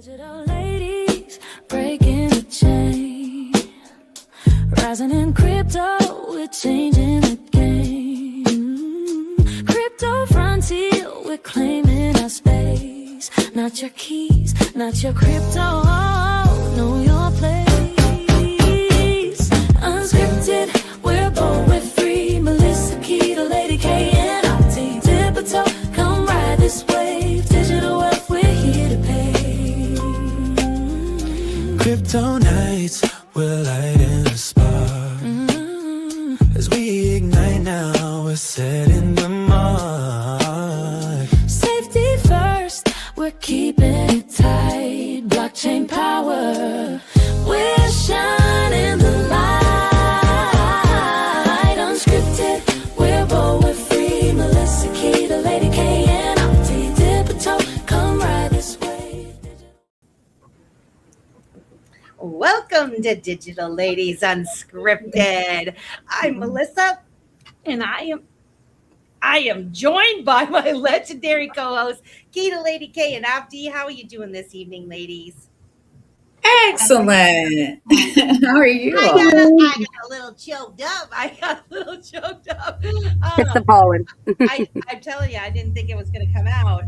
Digital ladies breaking the chain, rising in crypto, we're changing the game. Crypto frontier, we're claiming our space. Not your keys, not your crypto, know your place. Unscripted, we're bold, we're free. Melissa Key, the Lady K, and Opti Dipito, come ride this wave. Digital wealth, we're here to pay. Crypto nights, we're lighting a spark. As we ignite now, we're setting the mark. Safety first, we're keeping it tight. Blockchain power, we're shining the light. Unscripted, we're bold, we're free. Melissa Key, the Lady K, and Opti Dipito, come ride this wave. Welcome to Digital Ladies Unscripted. I'm Melissa, and I am joined by my legendary co-host, Keita Lady K and Abdi. How are you doing this evening, ladies? Excellent. How are you? I got a little choked up. It's the pollen. I'm telling you, I didn't think it was going to come out.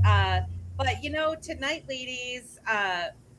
But you know, tonight, ladies,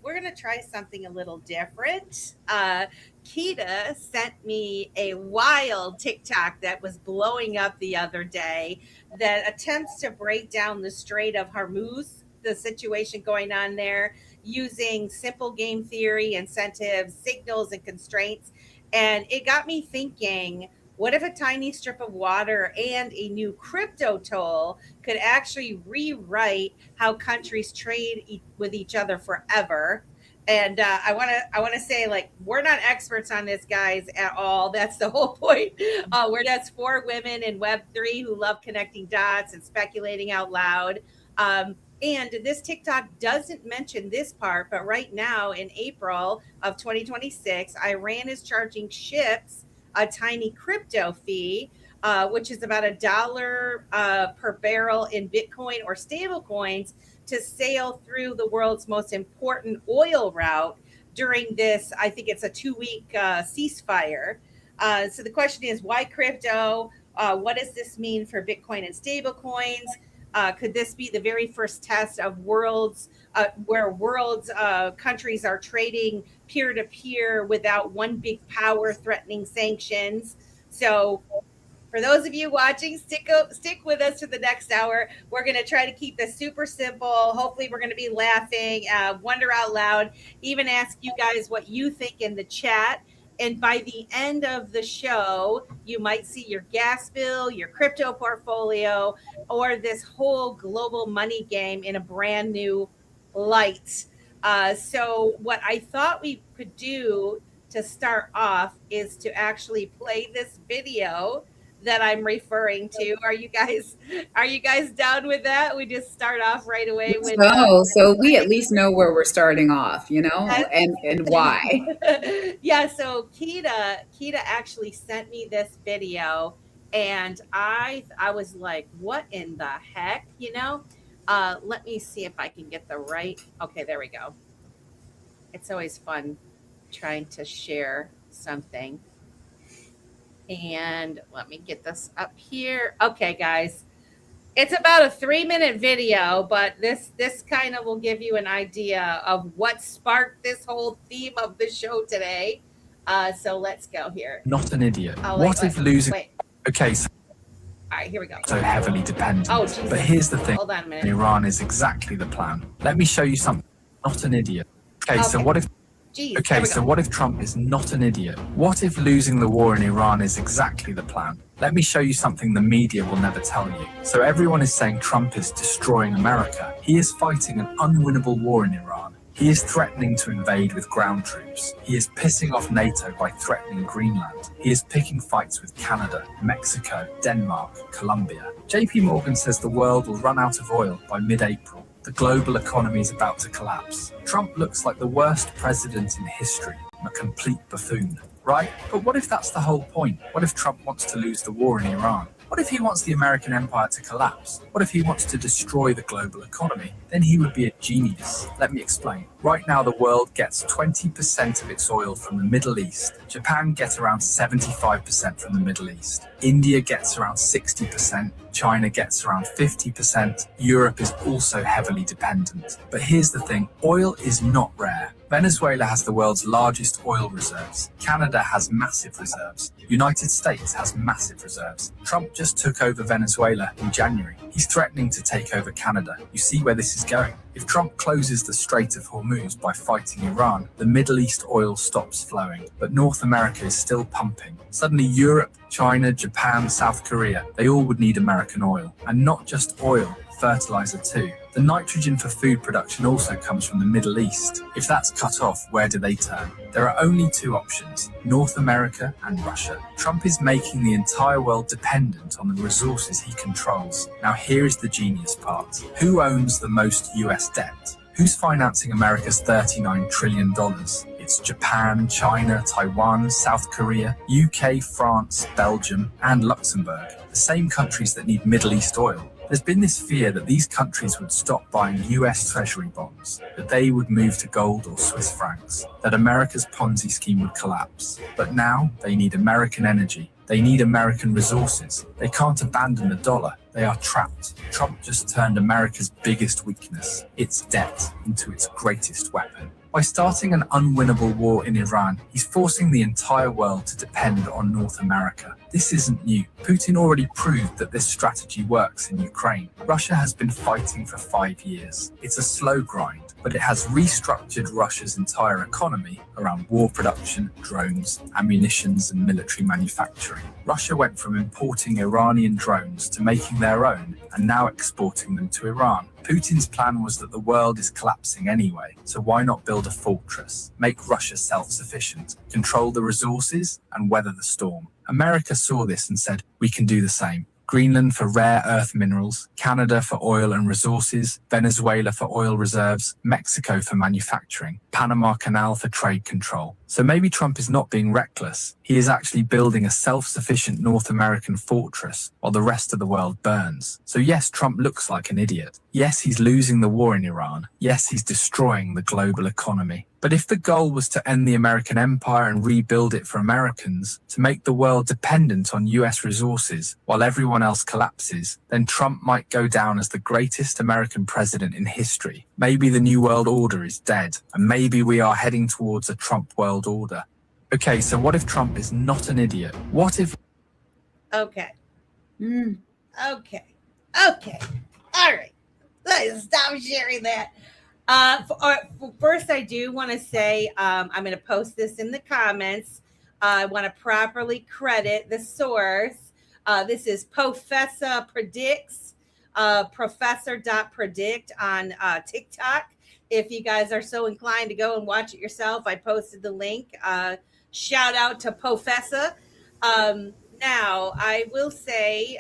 we're going to try something a little different. Keita sent me a wild TikTok that was blowing up the other day that attempts to break down the Strait of Hormuz, the situation going on there, using simple game theory, incentives, signals, and constraints. And it got me thinking, what if a tiny strip of water and a new crypto toll could actually rewrite how countries trade with each other forever? And I want to say, like, we're not experts on this, guys, at all. That's the whole point. We're just four women in Web3 who love connecting dots and speculating out loud. And this TikTok doesn't mention this part, but right now in April of 2026, Iran is charging ships a tiny crypto fee, which is about $1 per barrel in Bitcoin or stable coins, to sail through the world's most important oil route during this, I think it's a 2-week ceasefire. So the question is, why crypto? What does this mean for Bitcoin and stable coins? Could this be the very first test of worlds countries are trading peer-to-peer without one big power threatening sanctions? So for those of you watching, stick with us for the next hour. We're going to try to keep this super simple. Hopefully we're going to be laughing, wonder out loud, even ask you guys what you think in the chat. And by the end of the show, you might see your gas bill, your crypto portfolio, or this whole global money game in a brand new light. So what I thought we could do to start off is to actually play this video that I'm referring to. Are you guys down with that? We just start off right away with so we at least know where we're starting off, you know, and why. Yeah, so Keita actually sent me this video, and I was like, what in the heck, you know? Let me see if I can get the right. Okay, there we go. It's always fun trying to share something. And let me get this up here. Okay, guys, it's about a 3-minute video, but this kind of will give you an idea of what sparked this whole theme of the show today. So let's go here. Not an idiot. Oh, what if losing? Wait. Okay, so All right, here we go. heavily dependent. Oh, Jesus. But here's the thing. Hold on a minute. Iran is exactly the plan. Let me show you something. Not an idiot. Okay, so what if? Jeez, Okay, so what if Trump is not an idiot? What if losing the war in Iran is exactly the plan? Let me show you something the media will never tell you. So everyone is saying Trump is destroying America. He is fighting an unwinnable war in Iran. He is threatening to invade with ground troops. He is pissing off NATO by threatening Greenland. He is picking fights with Canada, Mexico, Denmark, Colombia. JP Morgan says the world will run out of oil by mid-April. The global economy is about to collapse. Trump looks like the worst president in history, a complete buffoon, right? But what if that's the whole point? What if Trump wants to lose the war in Iran? What if he wants the American empire to collapse? What if he wants to destroy the global economy? Then he would be a genius. Let me explain. Right now, the world gets 20% of its oil from the Middle East. Japan gets around 75% from the Middle East. India gets around 60%. China gets around 50%. Europe is also heavily dependent. But here's the thing, oil is not rare. Venezuela has the world's largest oil reserves. Canada has massive reserves. United States has massive reserves. Trump just took over Venezuela in January. He's threatening to take over Canada. You see where this is going. If Trump closes the Strait of Hormuz by fighting Iran, the Middle East oil stops flowing, but North America is still pumping. Suddenly Europe, China, Japan, South Korea, they all would need American oil. And not just oil, fertilizer too. The nitrogen for food production also comes from the Middle East. If that's cut off, where do they turn? There are only two options, North America and Russia. Trump is making the entire world dependent on the resources he controls. Now here is the genius part. Who owns the most US debt? Who's financing America's $39 trillion? It's Japan, China, Taiwan, South Korea, UK, France, Belgium, and Luxembourg, the same countries that need Middle East oil. There's been this fear that these countries would stop buying US Treasury bonds, that they would move to gold or Swiss francs, that America's Ponzi scheme would collapse. But now they need American energy. They need American resources. They can't abandon the dollar. They are trapped. Trump just turned America's biggest weakness, its debt, into its greatest weapon. By starting an unwinnable war in Iran, he's forcing the entire world to depend on North America. This isn't new. Putin already proved that this strategy works in Ukraine. Russia has been fighting for 5 years. It's a slow grind, but it has restructured Russia's entire economy around war production, drones, ammunitions, and military manufacturing. Russia went from importing Iranian drones to making their own and now exporting them to Iran. Putin's plan was that the world is collapsing anyway, so why not build a fortress, make Russia self-sufficient, control the resources, and weather the storm? America saw this and said, we can do the same. Greenland for rare earth minerals, Canada for oil and resources, Venezuela for oil reserves, Mexico for manufacturing, Panama Canal for trade control. So maybe Trump is not being reckless. He is actually building a self-sufficient North American fortress while the rest of the world burns. So yes, Trump looks like an idiot. Yes, he's losing the war in Iran. Yes, he's destroying the global economy. But if the goal was to end the American empire and rebuild it for Americans, to make the world dependent on US resources while everyone else collapses, then Trump might go down as the greatest American president in history. Maybe the New World Order is dead, and maybe we are heading towards a Trump world order. Okay, so what if Trump is not an idiot? What if... Okay. Okay. All right. Let's stop sharing that. First, I do want to say I'm going to post this in the comments. I want to properly credit the source. This is Professor Predicts, professor.predict on TikTok. If you guys are so inclined to go and watch it yourself, I posted the link. Shout out to Professor. Now, I will say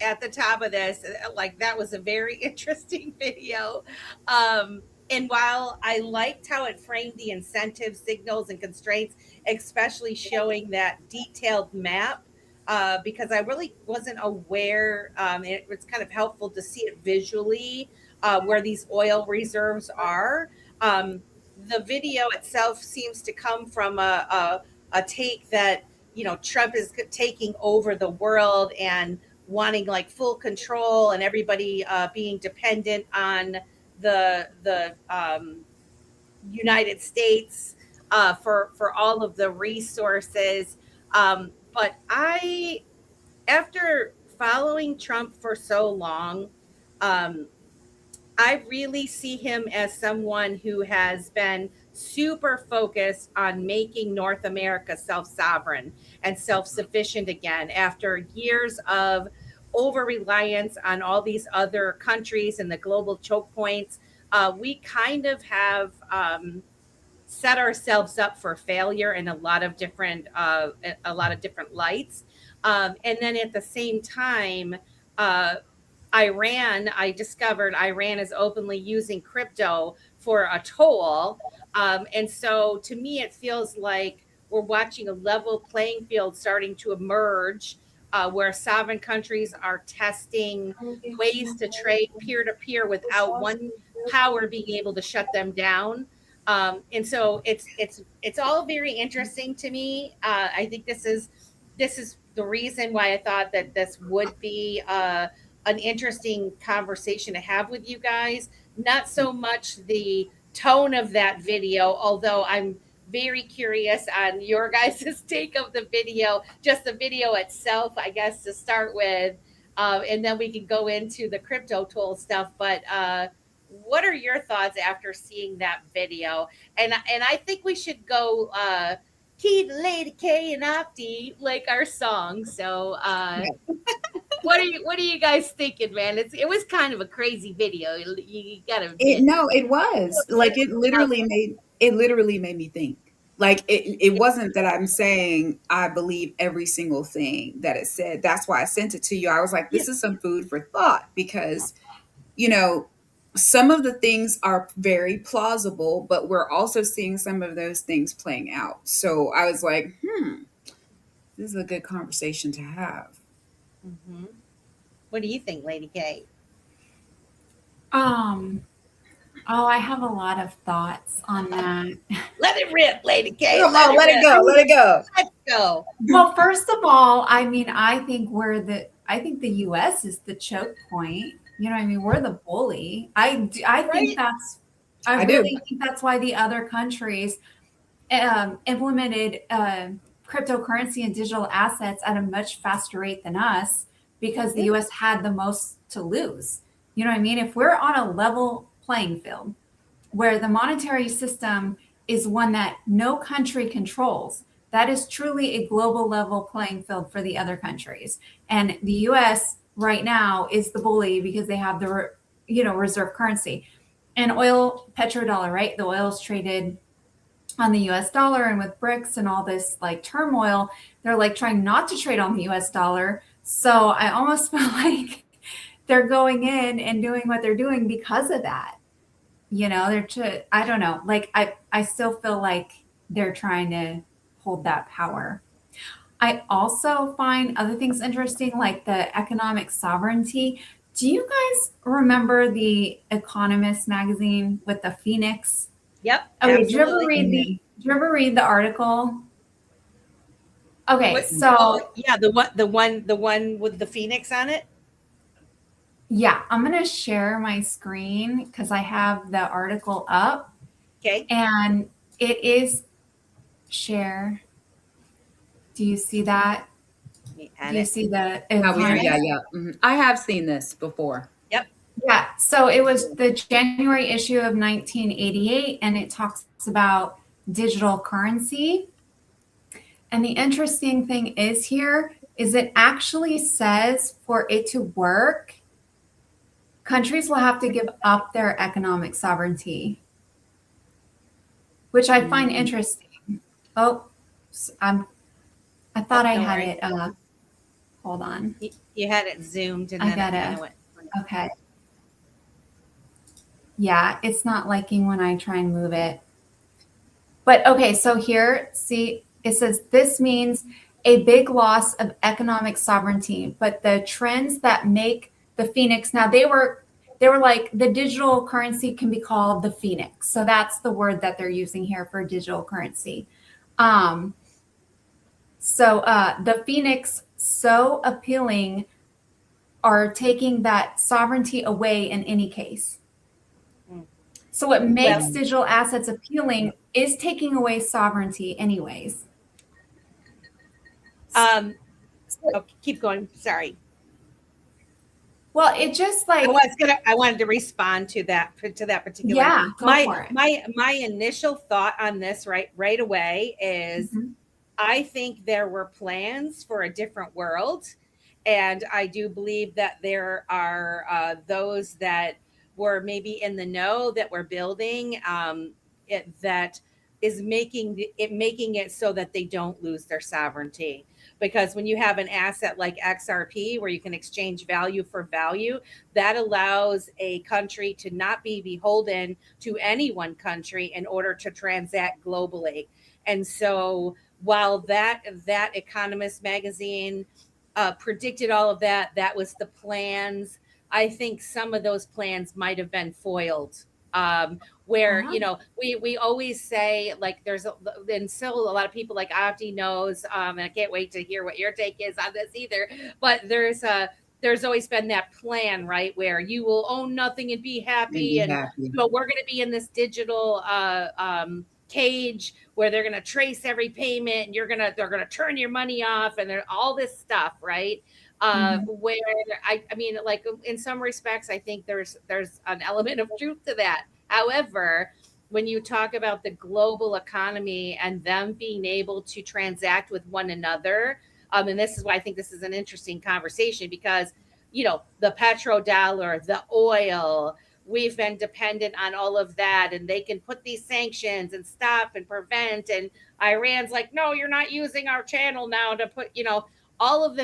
at the top of this, like that was a very interesting video. And while I liked how it framed the incentives, signals, and constraints, especially showing that detailed map, because I really wasn't aware, it was kind of helpful to see it visually where these oil reserves are. The video itself seems to come from a take that, you know, Trump is taking over the world and wanting like full control and everybody being dependent on the United States for all of the resources. But after following Trump for so long, I really see him as someone who has been super focused on making North America self-sovereign and self-sufficient again after years of over-reliance on all these other countries and the global choke points. We kind of have set ourselves up for failure in a lot of different lights. And then at the same time, I discovered Iran is openly using crypto for a toll. And so to me, it feels like we're watching a level playing field starting to emerge where sovereign countries are testing ways to trade peer to peer without one power being able to shut them down. And so it's all very interesting to me. I think this is the reason why I thought that this would be an interesting conversation to have with you guys. Not so much the tone of that video, although I'm very curious on your guys' take of the video, just the video itself, I guess, to start with. And then we can go into the crypto tool stuff. But what are your thoughts after seeing that video? And I think we should go Key, Lady K, and Opti, like our song. So what are you guys thinking, man? It was kind of a crazy video. You gotta admit. No, it was like it literally made me think. Like it wasn't that I'm saying I believe every single thing that it said. That's why I sent it to you. I was like, this is some food for thought because, you know, some of the things are very plausible, but we're also seeing some of those things playing out. So I was like, this is a good conversation to have. Mhm. What do you think, Lady K? Oh, I have a lot of thoughts on that. Let it rip, Lady K. Come on, let it go. Let it go. Let's go. Well, first of all, I mean, I think the US is the choke point. You know what I mean? We're the bully. I think I really think that's why the other countries implemented cryptocurrency and digital assets at a much faster rate than us because the US had the most to lose. You know what I mean? If we're on a level playing field where the monetary system is one that no country controls, that is truly a global level playing field for the other countries. And the US right now is the bully because they have the reserve currency and oil, petrodollar, right? The oil is traded on the US dollar, and with BRICS and all this like turmoil, they're like trying not to trade on the US dollar. So I almost feel like they're going in and doing what they're doing because of that. You know, I don't know. Like I still feel like they're trying to hold that power. I also find other things interesting, like the economic sovereignty. Do you guys remember the Economist magazine with the Phoenix? Yep. Okay, did you ever read the article? Okay, so yeah, the one with the phoenix on it. Yeah, I'm going to share my screen because I have the article up. Okay. And it is share. Do you see that? Do you see the? Yeah. I have seen this before. Yep. Yeah. So it was the January issue of 1988, and it talks about digital currency. And the interesting thing is here is it actually says for it to work, countries will have to give up their economic sovereignty, which I find interesting. Oh, I thought I had it. Hold on. You had it zoomed, and I then got it it. went. Okay. Yeah, it's not liking when I try and move it. But okay, so here, see, it says this means a big loss of economic sovereignty, but the trends that make the Phoenix, now they were like the digital currency can be called the Phoenix. So that's the word that they're using here for digital currency. So the Phoenix, so appealing, are taking that sovereignty away in any case. So what makes digital assets appealing is taking away sovereignty anyways. Keep going. Sorry. Well, it just like I wanted to respond to that particular. Yeah, go for it. My initial thought on this right away is I think there were plans for a different world, and I do believe that there are those that were maybe in the know that we're building that is making it so that they don't lose their sovereignty. Because when you have an asset like XRP where you can exchange value for value, that allows a country to not be beholden to any one country in order to transact globally. And so while that Economist magazine predicted all of that. That was the plans. I think some of those plans might have been foiled. Where Uh-huh. we always say like and still a lot of people like Opti knows, and I can't wait to hear what your take is on this either. But there's always been that plan, right, where you will own nothing and be And happy, be and happy. we're going to be in this digital cage where they're going to trace every payment, and they're going to turn your money off, and they're all this stuff, right? Mhm. Where I mean, like in some respects, I think there's an element of truth to that. However, when you talk about the global economy and them being able to transact with one another, and this is why I think this is an interesting conversation because, the petrodollar, the oil, we've been dependent on all of that, and they can put these sanctions and stop and prevent. And Iran's like, no, you're not using our channel now to put, all of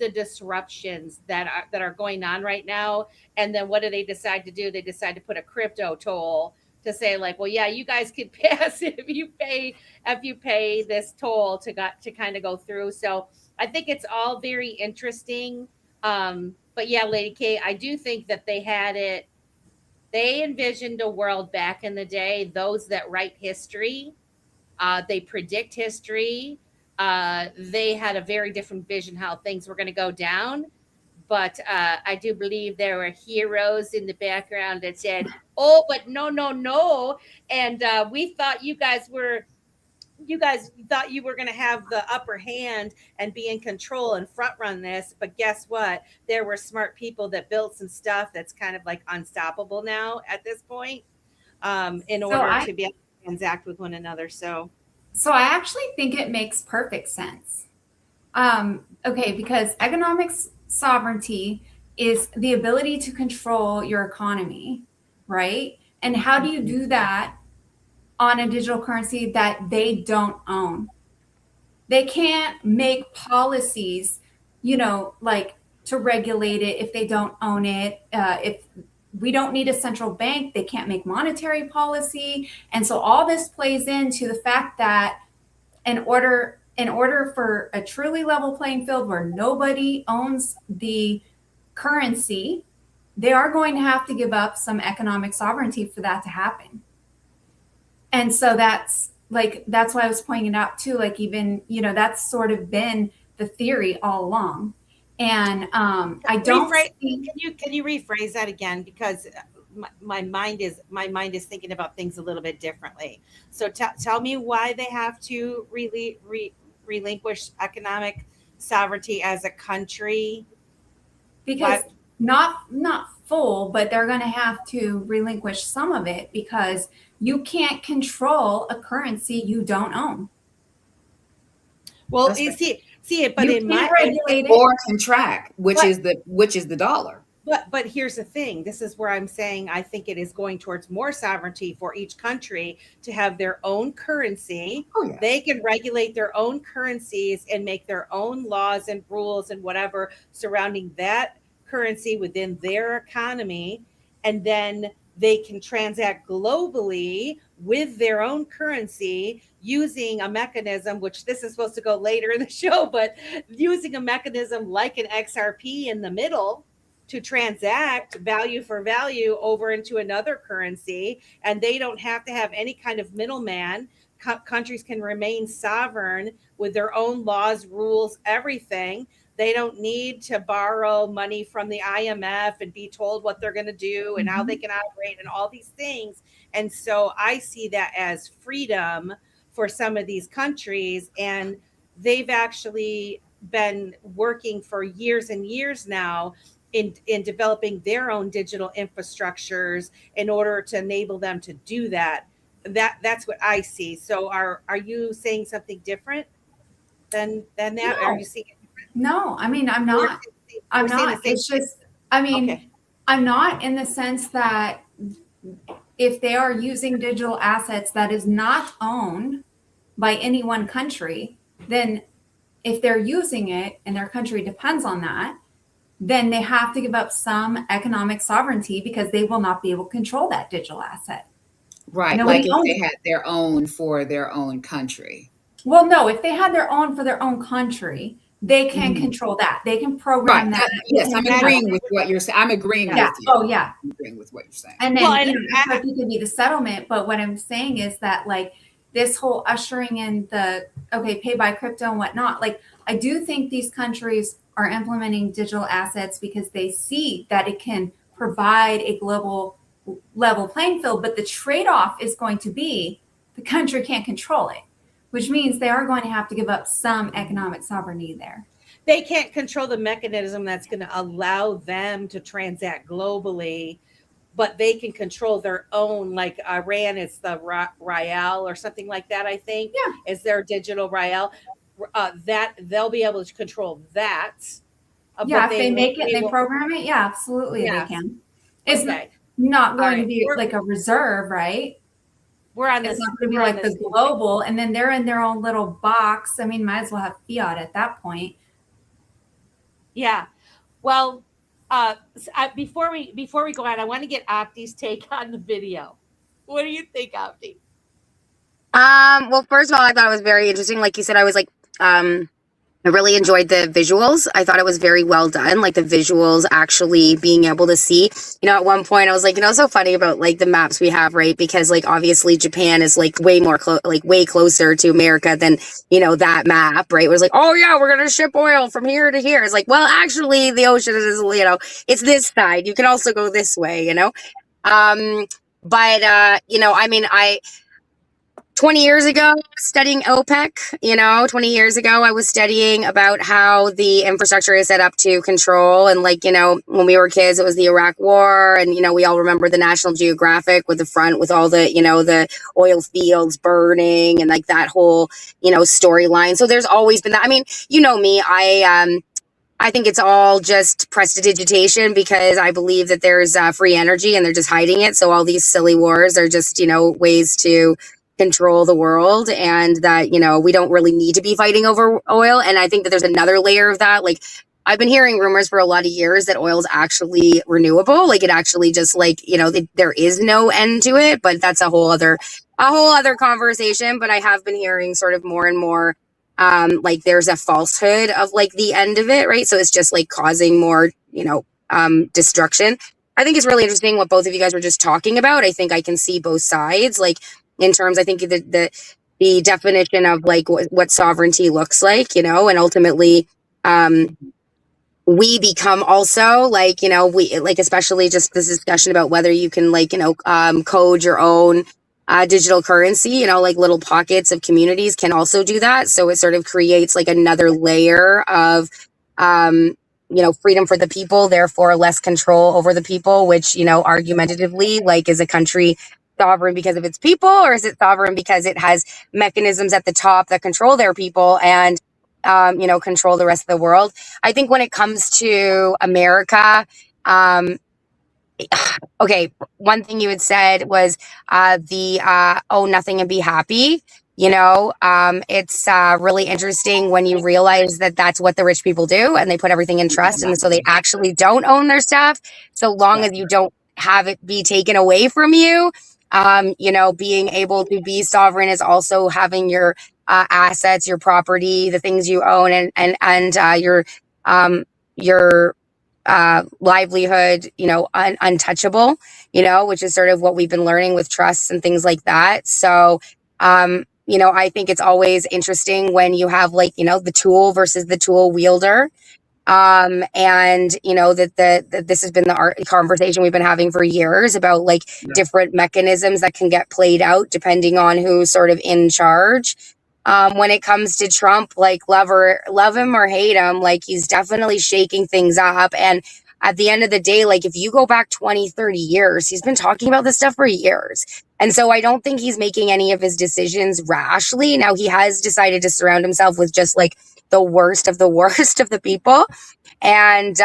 the disruptions that are going on right now. And then what do they decide to do? They decide to put a crypto toll to say like, well, yeah, you guys could pass if you pay this toll to kind of go through. So I think it's all very interesting. But yeah, Lady K, I do think that they envisioned a world back in the day, those that write history, they predict history. They had a very different vision how things were going to go down. But I do believe there were heroes in the background that said, "Oh, but no, no, no," and you guys thought you were going to have the upper hand and be in control and front run this. But guess what? There were smart people that built some stuff that's kind of like unstoppable now at this point, in So order I to be able to transact with one another. So so I actually think it makes perfect sense. Okay, because economic sovereignty is the ability to control your economy, right? And how do you do that on a digital currency that they don't own? They can't make policies, like to regulate it if they don't own it. If we don't need a central bank, they can't make monetary policy. And so all this plays into the fact that in order for a truly level playing field where nobody owns the currency, they are going to have to give up some economic sovereignty for that to happen. And so that's why I was pointing it out too, like even, that's sort of been the theory all along. And I don't rephrase. see. Can you rephrase that again? Because my mind is thinking about things a little bit differently. So tell me why they have to really relinquish economic sovereignty as a country. Because What? not full, but they're going to have to relinquish some of it because you can't control a currency you don't own. Well, That's you right. see it, but You in can't my regulate it. Or contract, which but is the dollar. but here's the thing. This is where I'm saying I think it is going towards more sovereignty for each country to have their own currency. Oh yeah. They can regulate their own currencies and make their own laws and rules and whatever surrounding that currency within their economy. And then they can transact globally with their own currency using a mechanism, which this is supposed to go later in the show, but using a mechanism like an XRP in the middle to transact value for value over into another currency. And they don't have to have any kind of middleman. Countries can remain sovereign with their own laws, rules, everything. They don't need to borrow money from the IMF and be told what they're going to do and how they Mhm. can operate and all these things. And so I see that as freedom for some of these countries. And they've actually been working for years and years now in developing their own digital infrastructures in order to enable them to do that. That's what I see. So are you saying something different than that? Are you No, seeing it? no. I mean, I'm We're not. I'm saying the not. same It's thing. just, I mean, Okay. I'm not in the sense that if they are using digital assets that is not owned by any one country, then if they're using it and their country depends on that, then they have to give up some economic sovereignty because they will not be able to control that digital asset. Right. Like Nobody if owns they it. had their own for their own country. Well, no, if they had their own for their own country, they can control that. They can program that. Yes, I'm agreeing with what you're saying. I'm agreeing with you. Oh, yeah. I'm agreeing with what you're saying. And then, it could be the settlement. But what I'm saying is that, like, this whole ushering in the, pay by crypto and whatnot, like, I do think these countries are implementing digital assets because they see that it can provide a global level playing field. But the trade-off is going to be the country can't control it, which means they are going to have to give up some economic sovereignty there. They can't control the mechanism that's going to allow them to transact globally, but they can control their own, like Iran is the Rial or something like that, I think. Yeah. Is their digital Rial. That they'll be able to control that. Yeah, if they make it, they program it. Yeah, absolutely, they can. It's not going to be like a reserve, right? We're on this. It's not going to be like the global, and then they're in their own little box. I mean, might as well have fiat at that point. Yeah. Well, before we go on, I want to get Opti's take on the video. What do you think, Opti? Well, first of all, I thought it was very interesting. Like you said, I was like, I really enjoyed the visuals. I thought it was very well done. Like the visuals actually being able to see, at one point I was like, so funny about like the maps we have, right? Because like obviously Japan is like way more way closer to America than, that map, right? It was like, oh yeah, we're going to ship oil from here to here. It's like, well, actually the ocean is, it's this side. You can also go this way, but, I mean, 20 years ago, studying OPEC, 20 years ago, I was studying about how the infrastructure is set up to control. And like, when we were kids, it was the Iraq War. And, we all remember the National Geographic with the front with all the, the oil fields burning and like that whole, storyline. So there's always been that. I mean, me, I think it's all just prestidigitation because I believe that there's free energy and they're just hiding it. So all these silly wars are just, ways to control the world, and that we don't really need to be fighting over oil. And I think that there's another layer of that. Like I've been hearing rumors for a lot of years that oil is actually renewable, like it actually just like there is no end to it, but that's a whole other conversation. But I have been hearing sort of more and more like there's a falsehood of like the end of it, right? So it's just like causing more destruction. I think it's really interesting what both of you guys were just talking about. I think I can see both sides, like in terms, I think the definition of like what sovereignty looks like, and ultimately, we become also like, we like, especially just this discussion about whether you can like, code your own digital currency, like little pockets of communities can also do that. So it sort of creates like another layer of, freedom for the people, therefore less control over the people, which, argumentatively, like is a country sovereign because of its people, or is it sovereign because it has mechanisms at the top that control their people and control the rest of the world? I think when it comes to America, one thing you had said was own nothing and be happy. It's really interesting when you realize that that's what the rich people do, and they put everything in trust, and so they actually don't own their stuff, so long as you don't have it be taken away from you. Being able to be sovereign is also having your assets, your property, the things you own, and your livelihood, untouchable, which is sort of what we've been learning with trusts and things like that. So, I think it's always interesting when you have like, the tool versus the tool wielder. And that this has been the conversation we've been having for years about like different mechanisms that can get played out depending on who's sort of in charge. When it comes to Trump, like love him or hate him, like he's definitely shaking things up. And at the end of the day, like if you go back 20, 30 years, he's been talking about this stuff for years. And so I don't think he's making any of his decisions rashly. Now he has decided to surround himself with just like the worst of the people. And,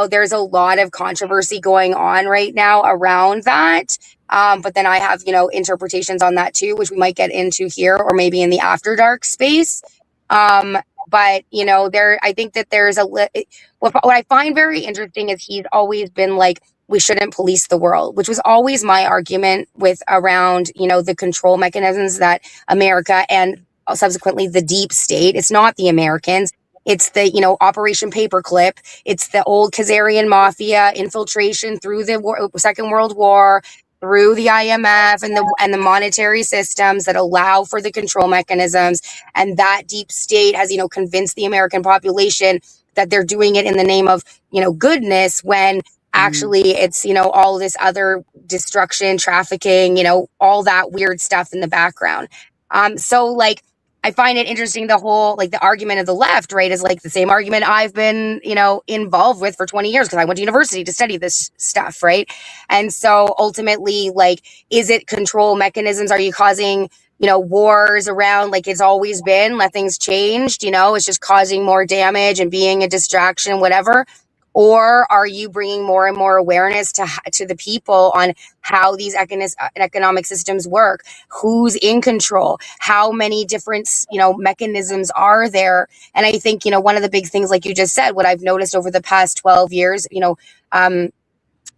there's a lot of controversy going on right now around that. But then I have, interpretations on that too, which we might get into here or maybe in the After Dark space. But, I think that there's what I find very interesting is he's always been like, we shouldn't police the world, which was always my argument with around, the control mechanisms that America and subsequently the deep state, it's not the Americans, It's the, Operation Paperclip. It's the old Khazarian mafia infiltration through the Second World War, through the IMF and the monetary systems that allow for the control mechanisms. And that deep state has, convinced the American population that they're doing it in the name of, goodness, when actually it's, all this other destruction, trafficking, all that weird stuff in the background. So like, I find it interesting, the whole, like, the argument of the left, right, is like the same argument I've been, involved with for 20 years because I went to university to study this stuff, right? And so ultimately, like, is it control mechanisms? Are you causing, wars around like it's always been? Nothing's changed, it's just causing more damage and being a distraction, whatever. Or are you bringing more and more awareness to the people on how these economic systems work, who's in control, how many different, mechanisms are there? And I think, one of the big things, like you just said, what I've noticed over the past 12 years, I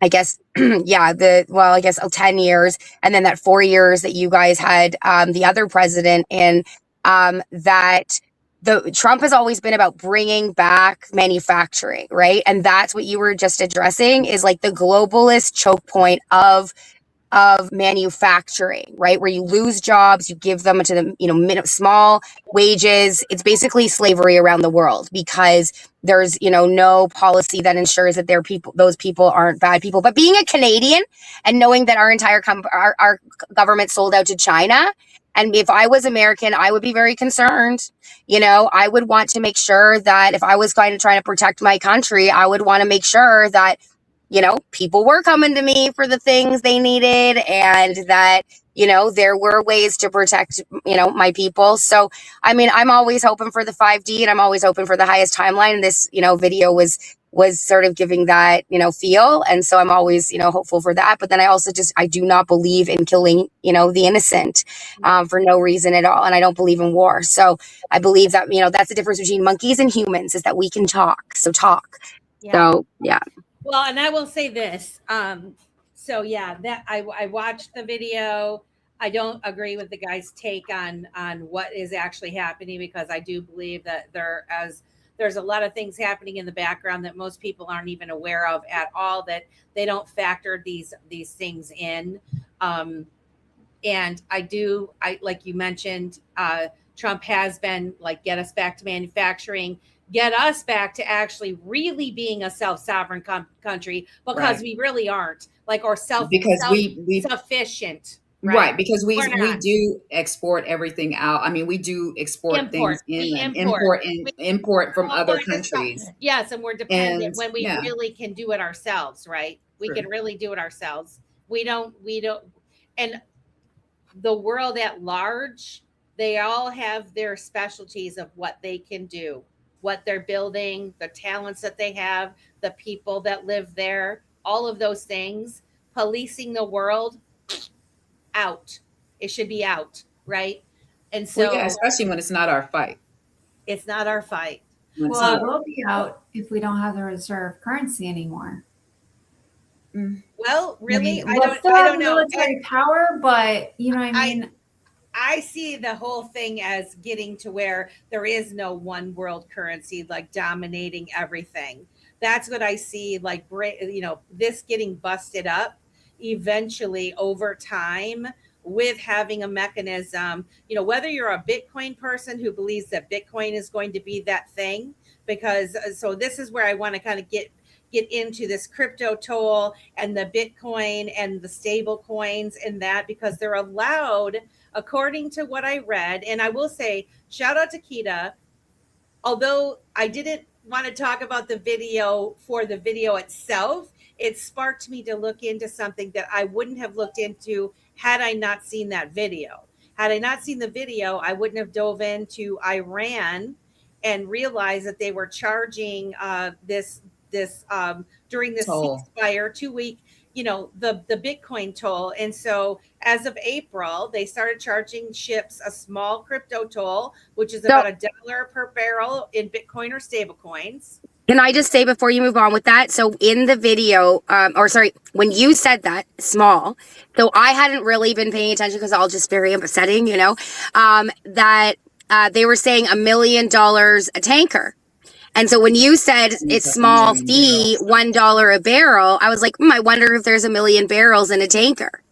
guess, yeah, 10 years, and then that 4 years that you guys had the other president in, that Trump has always been about bringing back manufacturing, right? And that's what you were just addressing, is like the globalist choke point of manufacturing, right? Where you lose jobs, you give them to the, small wages. It's basically slavery around the world because there's, no policy that ensures that those people aren't bad people. But being a Canadian and knowing that our entire our government sold out to China, and if I was American, I would be very concerned. I would want to make sure that if I was going to try to protect my country, I would want to make sure that, people were coming to me for the things they needed, and that, there were ways to protect, my people. So, I mean, I'm always hoping for the 5D, and I'm always hoping for the highest timeline. And this, video was sort of giving that, feel. And so I'm always, hopeful for that. But then I do not believe in killing, the innocent for no reason at all. And I don't believe in war. So I believe that, that's the difference between monkeys and humans, is that we can talk. So talk. Yeah. So, yeah. Well, and I will say this. So yeah, that I watched the video. I don't agree with the guy's take on what is actually happening, because I do believe that there's a lot of things happening in the background that most people aren't even aware of at all, that they don't factor these things in. And I like you mentioned, Trump has been like, get us back to manufacturing, get us back to actually really being a self-sovereign country, because we really aren't, like, or self-sufficient. Right, because we do export everything out. I mean, we do import from other countries. Yes, and we're dependent when we really can do it ourselves, right? We can really do it ourselves. We don't, and the world at large, they all have their specialties of what they can do, what they're building, the talents that they have, the people that live there, all of those things. Policing the world, out. It should be out, right? And so, especially when it's not our fight. It's not our fight. Well, it will be out if we don't have the reserve currency anymore. Well, really, I don't know. Military power, but you know what I mean? I see the whole thing as getting to where there is no one world currency, like dominating everything. That's what I see, like, this getting busted up eventually over time, with having a mechanism, whether you're a Bitcoin person who believes that Bitcoin is going to be that thing, because so this is where I want to kind of get into this crypto toll and the Bitcoin and the stable coins and that, because they're allowed, according to what I read. And I will say, shout out to Kita, although I didn't want to talk about the video for the video itself, it sparked me to look into something that I wouldn't have looked into had I not seen that video. Had I not seen the video, I wouldn't have dove into Iran and realized that they were charging this during this ceasefire 2-week, the Bitcoin toll. And so as of April, they started charging ships a small crypto toll, which is about $1 per barrel in Bitcoin or stable coins. Can I just say before you move on with that? So in the video, when you said that, small, so I hadn't really been paying attention because all just very upsetting, that they were saying $1 million a tanker. And so when you said it's small fee, $1 a barrel, I was like, I wonder if there's 1 million barrels in a tanker,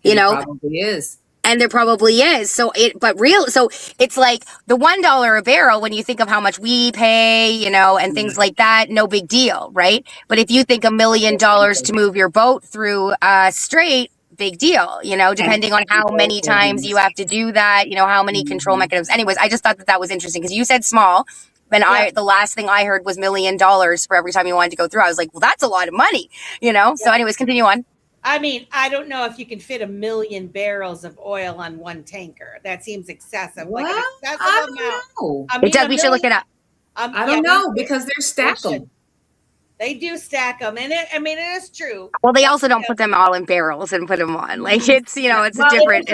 you know? Probably is. And there probably is. So it's like the $1 a barrel when you think of how much we pay, you know, and things like that, no big deal, right? But if you think $1 million to move your boat through strait, big deal, you know, depending on how many times you have to do that, you know, how many control mechanisms. Anyways, I just thought that was interesting because you said small. And the last thing I heard was $1 million for every time you wanted to go through. I was like, well, that's a lot of money, you know? So anyways, continue on. I mean, I don't know if you can fit 1 million barrels of oil on one tanker. That seems excessive. What? Like an excessive I amount. don't know. I mean, It does. We should look it up. I don't know because they're stack them. They do stack them, and it is true. Well, they also don't put them all in barrels and put them on. Like it's, you know, it's a different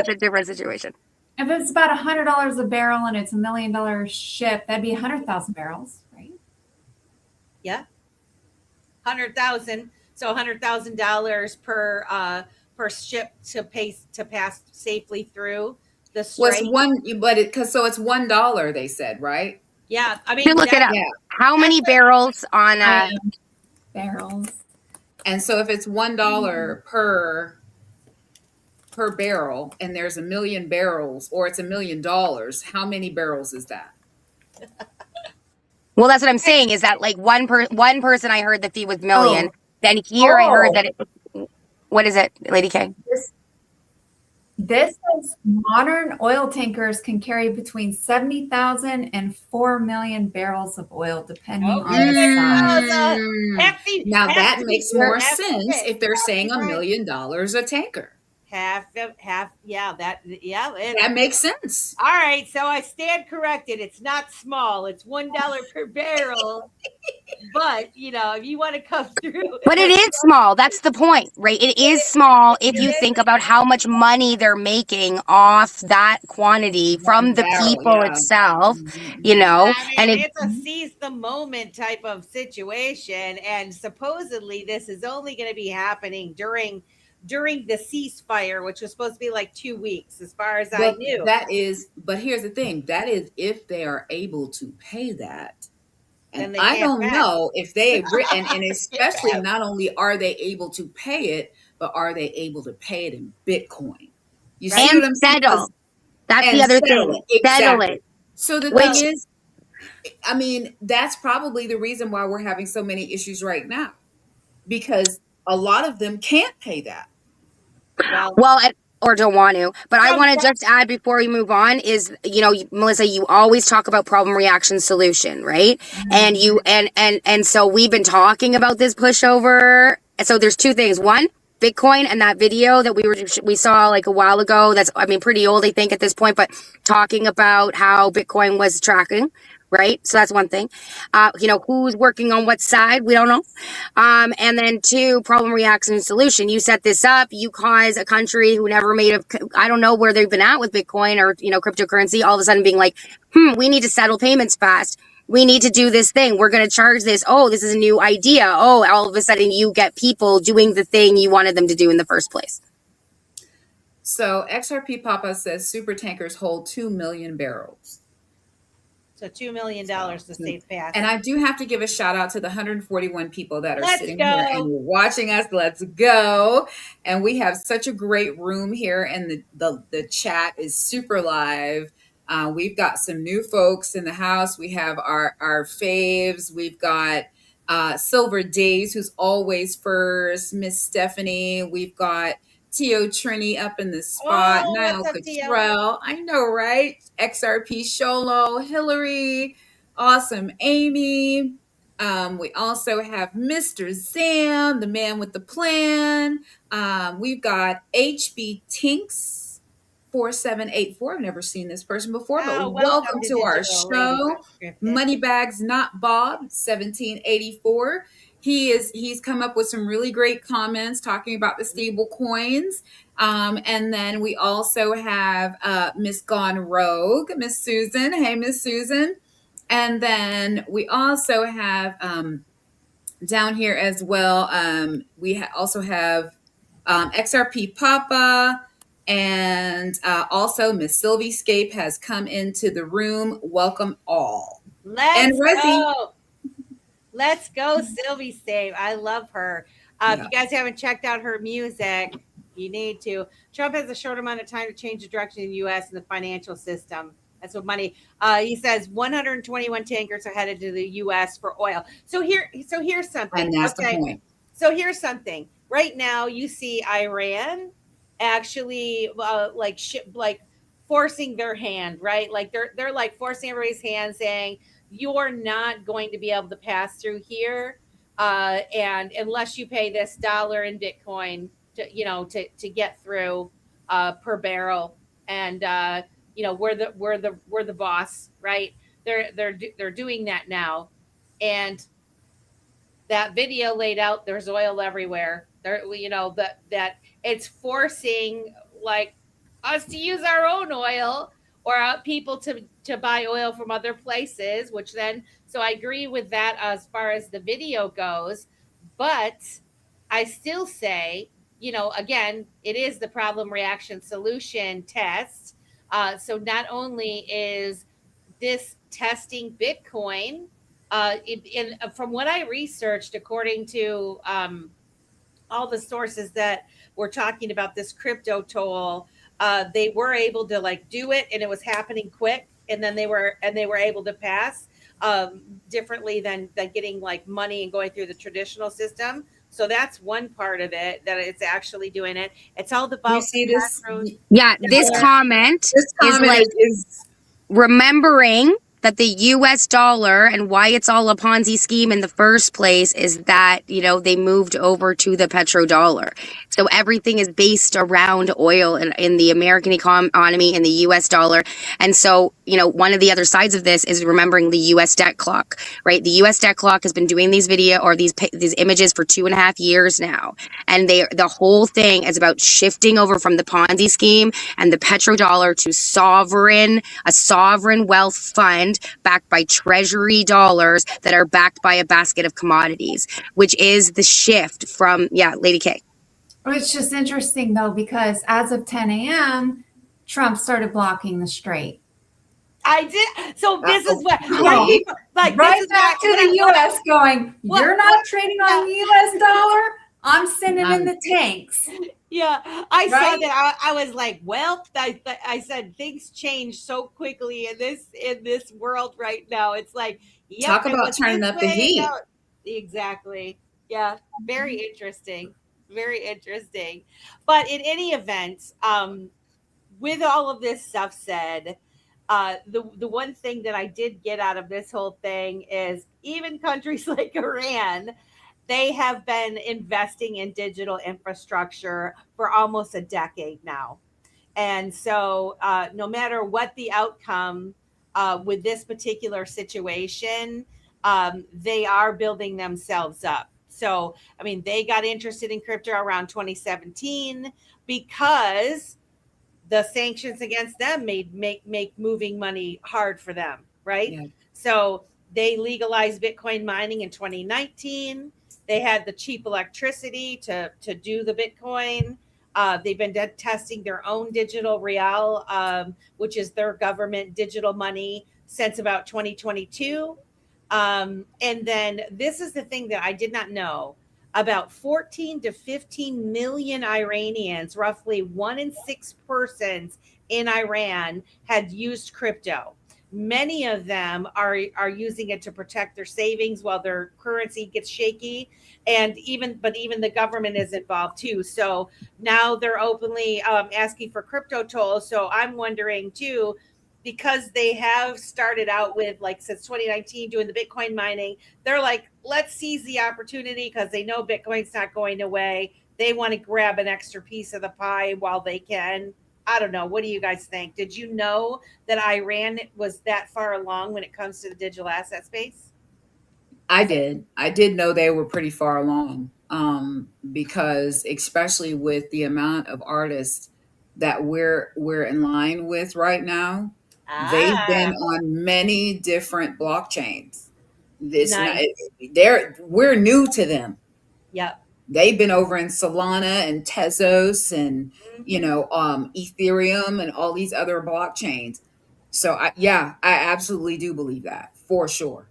situation. If it's about $100 a barrel and it's $1 million ship, that'd be 100,000 barrels, right? Yeah, 100,000. So $100,000 per ship to pass safely through the strait. So it's $1 they said, right? Yeah, I mean, look it up. Yeah. How many barrels on barrels? And so if it's $1 per barrel, and there's 1 million barrels, or it's $1 million, how many barrels is that? Well, that's what I'm saying. Is that like one person I heard the fee was million. Then here I heard that what is it, Lady K? This says modern oil tankers can carry between 70,000 and 4 million barrels of oil, depending on the size. Now that makes more sense if they're saying $1 million a tanker. That makes sense. All right, so I stand corrected. It's not small. It's $1 per barrel. But you know, if you want to come through, but it is small. That's the point, right? It is small if you think about how much money they're making off that quantity from the people itself. You know, I mean, it's a seize the moment type of situation, and supposedly this is only going to be happening during the ceasefire, which was supposed to be like 2 weeks, as far as I knew. But here's the thing: that is if they are able to pay that. And I don't know if they and especially not only are they able to pay it, but are they able to pay it in Bitcoin? You see what I'm saying? That's the other thing. Settle it. So the thing is, I mean, that's probably the reason why we're having so many issues right now, because a lot of them can't pay that. Well, or don't want to. But I want to just add before we move on is, you know, Melissa, you always talk about problem, reaction, solution, right? Mm-hmm. And so we've been talking about this pushover. So there's two things. One, Bitcoin and that video that we saw like a while ago. That's, I mean, pretty old, I think, at this point, but talking about how Bitcoin was tracking. Right. So that's one thing. You know, who's working on what side? We don't know. And then two, problem, reaction, solution. You set this up. You cause a country who never I don't know where they've been at with Bitcoin or, you know, cryptocurrency, all of a sudden being like, we need to settle payments fast. We need to do this thing. We're going to charge this. Oh, this is a new idea. Oh, all of a sudden you get people doing the thing you wanted them to do in the first place. So XRP Papa says super tankers hold 2 million barrels. So $2 million to safe pass. And I do have to give a shout out to the 141 people that are sitting here and watching us. Let's go. And we have such a great room here, and the chat is super live. We've got some new folks in the house. We have our faves. We've got Silver Days, who's always first. Miss Stephanie. We've got Tio Trini up in the spot. Niall Cottrell. I know, right? XRP Sholo, Hillary, awesome Amy. We also have Mr. Zam, the man with the plan. We've got HB Tinks 4784. I've never seen this person before, but welcome to our show. Moneybags Not Bob 1784. He's come up with some really great comments talking about the stable coins. And then we also have Miss Gone Rogue, Miss Susan. Hey, Miss Susan. And then we also have down here as well, we also have XRP Papa, and also Miss Sylvie Scape has come into the room. Welcome all. Let's go. Let's go, Sylvie Save. I love her. If Yeah. you guys haven't checked out her music, you need to. Trump has a short amount of time to change the direction in the U.S. and the financial system. That's what money. He says 121 tankers are headed to the U.S. for oil. So here's something. And that's the Okay. point. So here's something. Right now, you see Iran actually like forcing their hand, right? Like they're like forcing everybody's hand, saying you're not going to be able to pass through here, and unless you pay this dollar in Bitcoin to get through per barrel, and we're the boss, right? They're doing that now, and that video laid out there's oil everywhere there, that it's forcing like us to use our own oil, or people to buy oil from other places, which then, so I agree with that as far as the video goes. But I still say, again, it is the problem reaction solution test. So not only is this testing Bitcoin, from what I researched, according to all the sources that were talking about this crypto toll, they were able to like do it, and it was happening quick, and then they were able to pass differently than getting like money and going through the traditional system. So that's one part of it, that it's actually doing it. It's all You about see this? Yeah, this comment This is comment like is remembering that the US dollar, and why it's all a Ponzi scheme in the first place, is that, they moved over to the petrodollar. So everything is based around oil in the American economy, in the US dollar. And so, one of the other sides of this is remembering the US debt clock, right? The US debt clock has been doing these these images for 2.5 years now. And the whole thing is about shifting over from the Ponzi scheme and the petrodollar to a sovereign wealth fund backed by treasury dollars that are backed by a basket of commodities, which is the shift from, Lady K. It's just interesting though, because as of 10 a.m., Trump started blocking the strait. I did. So this is what, right back to the U.S. going, you're not trading on the U.S. dollar. I'm sending in the tanks. Yeah, I saw that. I was like, well, I said things change so quickly in this world right now. It's like, talk about turning up the heat. Exactly. Yeah, very interesting. Very interesting. But in any event, with all of this stuff said, the one thing that I did get out of this whole thing is even countries like Iran, they have been investing in digital infrastructure for almost a decade now. And so no matter what the outcome with this particular situation, they are building themselves up. So, I mean, they got interested in crypto around 2017 because the sanctions against them make moving money hard for them, right? Yeah. So they legalized Bitcoin mining in 2019. They had the cheap electricity to do the Bitcoin. They've been testing their own digital real, which is their government digital money, since about 2022. And then this is the thing that I did not know. About 14 to 15 million Iranians, roughly 1 in 6 persons in Iran, had used crypto. Many of them are using it to protect their savings while their currency gets shaky, and even the government is involved too. So now they're openly asking for crypto tolls. So I'm wondering too, because they have started out with, like, since 2019 doing the Bitcoin mining, they're like, let's seize the opportunity because they know Bitcoin's not going away. They want to grab an extra piece of the pie while they can. I don't know. What do you guys think? Did you know that Iran was that far along when it comes to the digital asset space? I did know they were pretty far along, because especially with the amount of artists that we're in line with right now, they've been on many different blockchains. We're new to them. Yep. They've been over in Solana and Tezos and Ethereum and all these other blockchains. So I absolutely do believe that, for sure.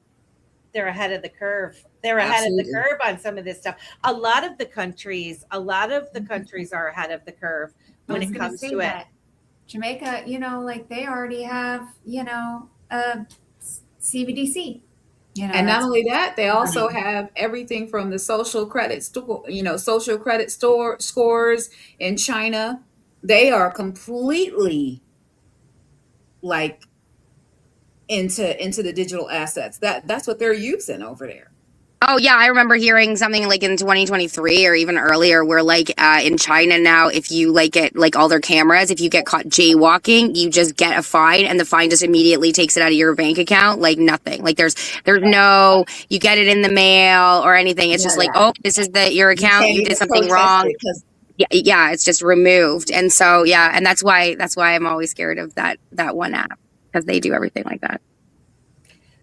they're ahead of the curve. They're ahead of the Absolutely. curve on some of this stuff. A lot of the countries are ahead of the curve I when was it going to comes say to it. that Jamaica, like they already have, CBDC. And not That's only that, they also money. have everything from the social credit store, social credit store scores in China. They are completely like into the digital assets. That's what they're using over there. Oh yeah, I remember hearing something like in 2023 or even earlier where like in China now, if you like get like all their cameras, if you get caught jaywalking, you just get a fine and the fine just immediately takes it out of your bank account like nothing. Like there's no you get it in the mail or anything. It's just like, Yeah. oh, this is your You account, can't you even did something protest wrong. it because Yeah, it's just removed. And so yeah, and that's why I'm always scared of that one app because they do everything like that.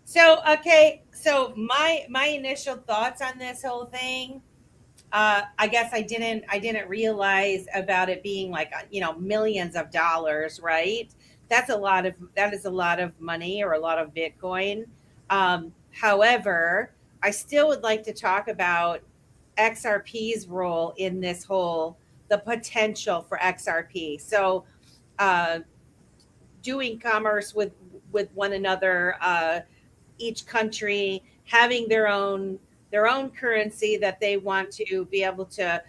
So okay, so my initial thoughts on this whole thing, I guess I didn't realize about it being like millions of dollars, right? That is a lot of money or a lot of Bitcoin. However, I still would like to talk about XRP's role in this whole the potential for XRP. So uh, doing commerce with one another. Each country having their own currency that they want to be able to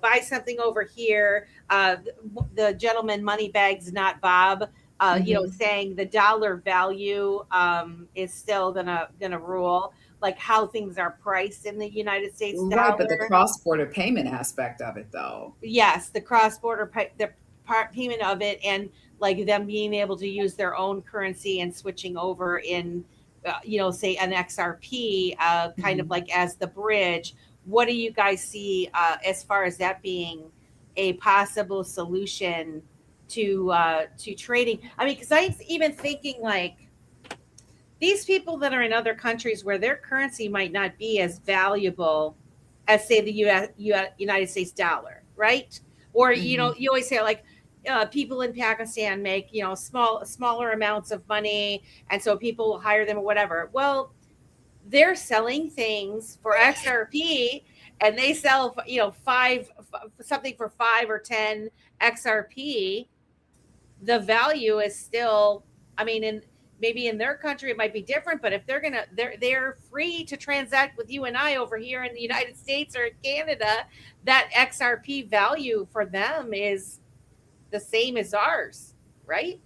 buy something over here. The gentleman Moneybags Not Bob, Mhm. saying the dollar value is still gonna rule, like how things are priced in the United States Right, but the dollar. cross-border payment aspect of it though. Yes, the the part payment of it, and like them being able to use their own currency and switching over in, say an XRP, kind of Mhm. like as the bridge. What do you guys see as far as that being a possible solution to trading? I mean, because I'm even thinking like these people that are in other countries where their currency might not be as valuable as say the United States dollar, right? Or Mhm. you always say like people in Pakistan make smaller amounts of money, and so people will hire them or whatever. Well, they're selling things for XRP, and they sell something for 5 or 10 XRP. The value is still, I mean, in maybe in their country it might be different, but if they're free to transact with you and I over here in the United States or Canada, that XRP value for them is the same as ours, right?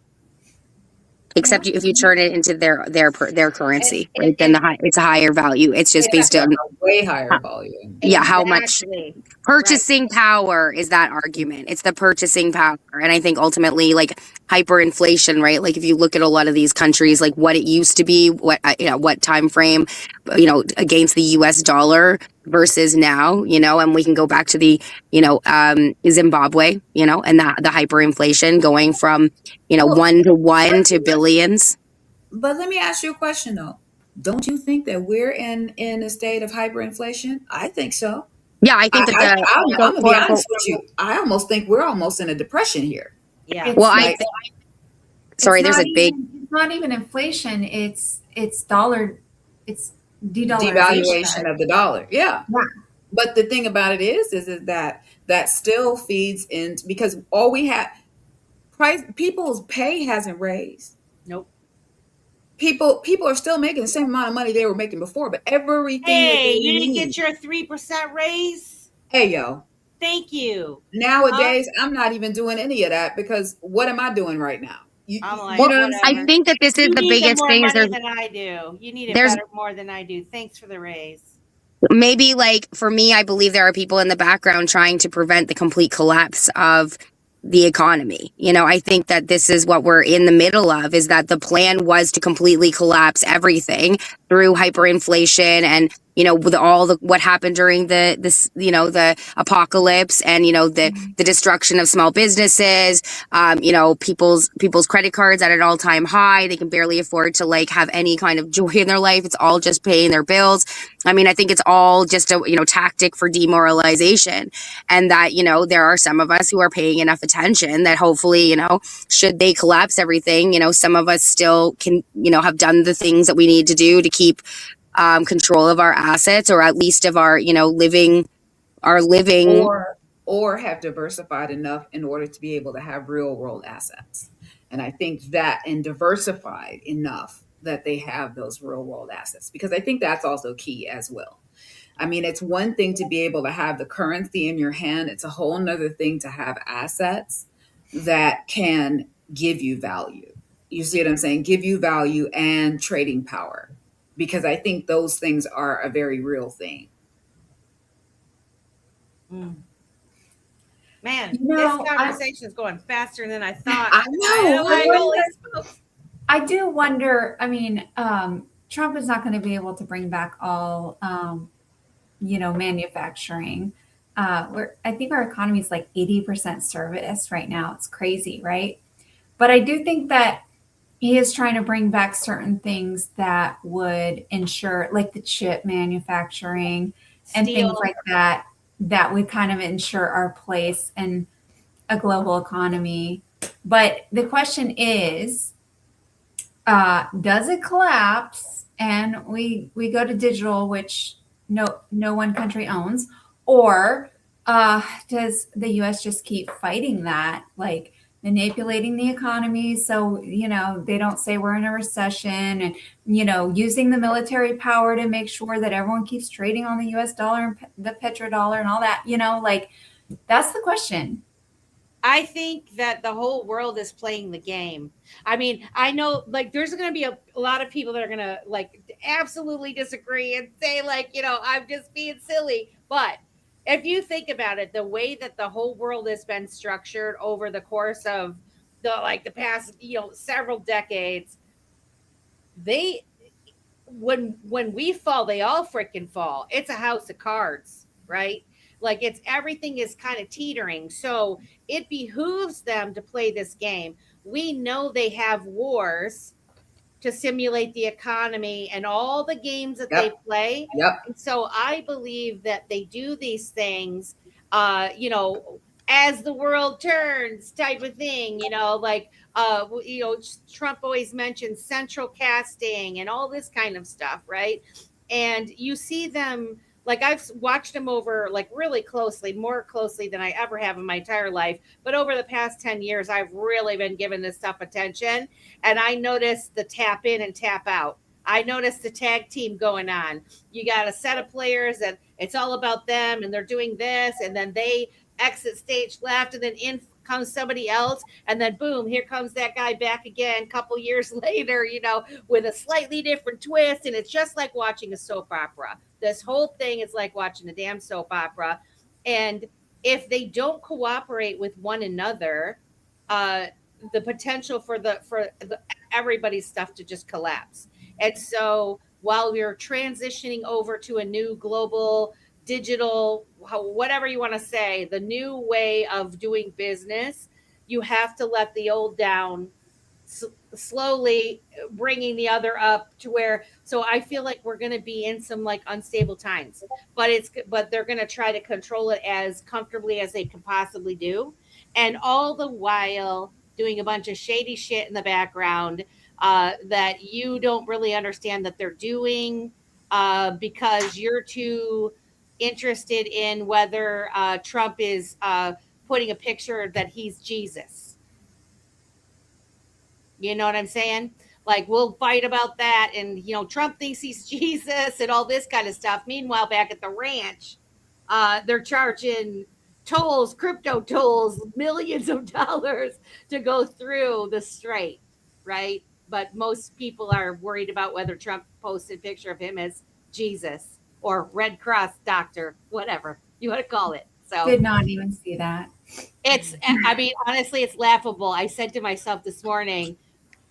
Yeah. Except if you turn it into their and currency, and, right? Then and it's a higher value. It's just based Yeah, on a way higher volume. yeah, how much exactly right. purchasing power is that argument. It's the purchasing power. And I think ultimately like hyperinflation, right? Like if you look at a lot of these countries, like what it used to be, what time frame, against the US dollar versus now, and we can go back to the, Zimbabwe, and the hyperinflation going from, Well, 1 to 1 to billions. but let me ask you a question though. Don't you think that we're in a state of hyperinflation? I think so. Yeah, I I, think that I the I'm, I'm gonna be quote honest unquote, with you. I almost think we're almost in a depression here. Yeah. well, It's I, Like it's sorry, there's not a big, even it's not even inflation. It's dollar. It's de-dollarization. devaluation of the dollar. Yeah. Yeah. But the thing about it is that still feeds into because all we have price people's pay hasn't raised. Nope. People are still making the same amount of money they were making before, but everything that Hey, they you didn't need. get your 3% raise? Hey yo, Thank you. Huh? nowadays I'm not even doing any of that because what am I doing right now? I'm You like, know what I'm I saying? whatever. think that this is You the need the biggest more thing is money than I do. You need it there's better more than I do. Thanks for the raise. maybe like for me, I believe there are people in the background trying to prevent the complete collapse of the economy. I think that this is what we're in the middle of is that the plan was to completely collapse everything through hyperinflation and with all the what happened during the apocalypse and the destruction of small businesses, people's credit cards at an all-time high. They can barely afford to like have any kind of joy in their life. It's all just paying their bills. I mean, I think it's all just a tactic for demoralization, and that there are some of us who are paying enough attention that hopefully should they collapse everything, some of us still can have done the things that we need to do to keep control of our assets, or at least of our, living. Or have diversified enough in order to be able to have real world assets. And I think that, and diversified enough that they have those real world assets, because I think that's also key as well. I mean, it's one thing to be able to have the currency in your hand. It's a whole nother thing to have assets that can give you value. You see what I'm saying? Give you value and trading power, because I think those things are a very real thing. Man, this conversation is going faster than I thought. I know. I do wonder. I mean, Trump is not going to be able to bring back all, manufacturing. I think our economy is like 80% service right now. It's crazy, right? But I do think that he is trying to bring back certain things that would ensure, like the chip manufacturing and Steel. things like that, that would kind of ensure our place in a global economy. But the question is, does it collapse and we go to digital, which no one country owns, or does the US just keep fighting that, like manipulating the economy so they don't say we're in a recession, and using the military power to make sure that everyone keeps trading on the US dollar and the petrodollar and all that, like that's the question. I think that the whole world is playing the game. I mean, I know like there's going to be a lot of people that are going to like absolutely disagree and say like, I'm just being silly. But if you think about it, the way that the whole world has been structured over the course of the past, several decades, when we fall, they all freaking fall. It's a house of cards, right? Like everything is kind of teetering. So it behooves them to play this game. We know they have wars to simulate the economy and all the games that they play. Yep. And so I believe that they do these things, as the world turns type of thing, Trump always mentions central casting and all this kind of stuff. Right. And you see them, like I've watched them over like really closely, more closely than I ever have in my entire life. But over the past 10 years, I've really been giving this stuff attention. And I noticed the tap in and tap out. I noticed the tag team going on. You got a set of players that it's all about them and they're doing this. And then they exit stage left and then in comes somebody else. And then boom, here comes that guy back again a couple years later, with a slightly different twist. And it's just like watching a soap opera. This whole thing is like watching a damn soap opera. And if they don't cooperate with one another, the potential for everybody's stuff to just collapse. And so while we're transitioning over to a new global digital, whatever you want to say, the new way of doing business, you have to let the old down, slowly bringing the other up to where, so I feel like we're going to be in some like unstable times, but they're going to try to control it as comfortably as they can possibly do. And all the while doing a bunch of shady shit in the background that you don't really understand that they're doing because you're too interested in whether Trump is putting a picture that he's Jesus. You know what I'm saying? Like, we'll fight about that. And, Trump thinks he's Jesus and all this kind of stuff. Meanwhile, back at the ranch, they're charging tolls, crypto tolls, millions of dollars to go through the strait, right? But most people are worried about whether Trump posted a picture of him as Jesus or Red Cross doctor, whatever you want to call it. So did not even see that. Honestly, it's laughable. I said to myself this morning,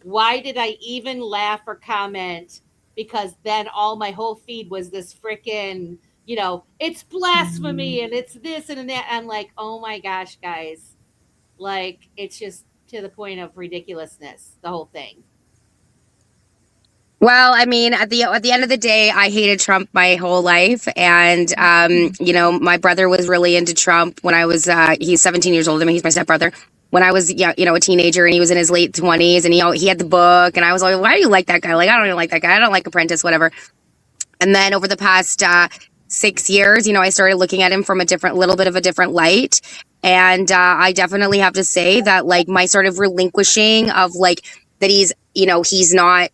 why did I even laugh or comment? Because then all my whole feed was this freaking, it's blasphemy and it's this and that. I'm like, oh my gosh, guys. Like, it's just to the point of ridiculousness, the whole thing. Well, I mean, at the end of the day, I hated Trump my whole life, and my brother was really into Trump when I was. He's 17 years older than me. He's my stepbrother. When I was, a teenager, and he was in his late 20s, and he had the book, and I was like, "Why do you like that guy?" Like, I don't even like that guy. I don't like Apprentice, whatever. And then over the past 6 years, I started looking at him from little bit of a different light. And I definitely have to say that like my sort of relinquishing of like that he's not,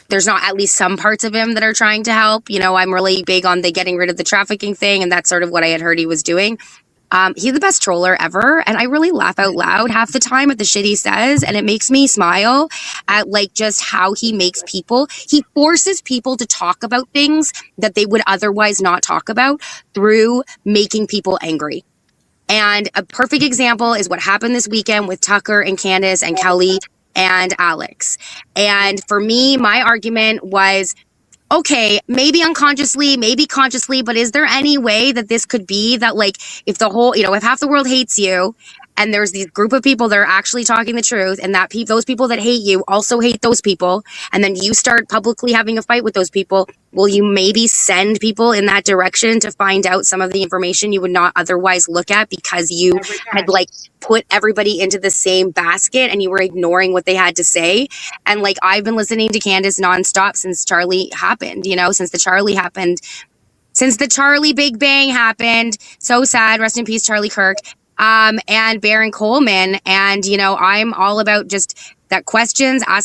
there's not at least some parts of him that are trying to help. I'm really big on the getting rid of the trafficking thing. And that's sort of what I had heard he was doing. He's the best troller ever. And I really laugh out loud half the time at the shit he says. And it makes me smile at like just how he forces people to talk about things that they would otherwise not talk about through making people angry. And a perfect example is what happened this weekend with Tucker and Candace and Kelly and Alex. And for me, my argument was, okay, maybe unconsciously, maybe consciously, but is there any way that this could be that like if if half the world hates you and there's these group of people that are actually talking the truth and that those people that hate you also hate those people, and then you start publicly having a fight with those people, will you maybe send people in that direction to find out some of the information you would not otherwise look at because you had like put everybody into the same basket and you were ignoring what they had to say? And like I've been listening to Candace nonstop since Charlie happened, since the Charlie Big Bang happened. So sad. Rest in peace, Charlie Kirk. And Baron Coleman. And, I'm all about just that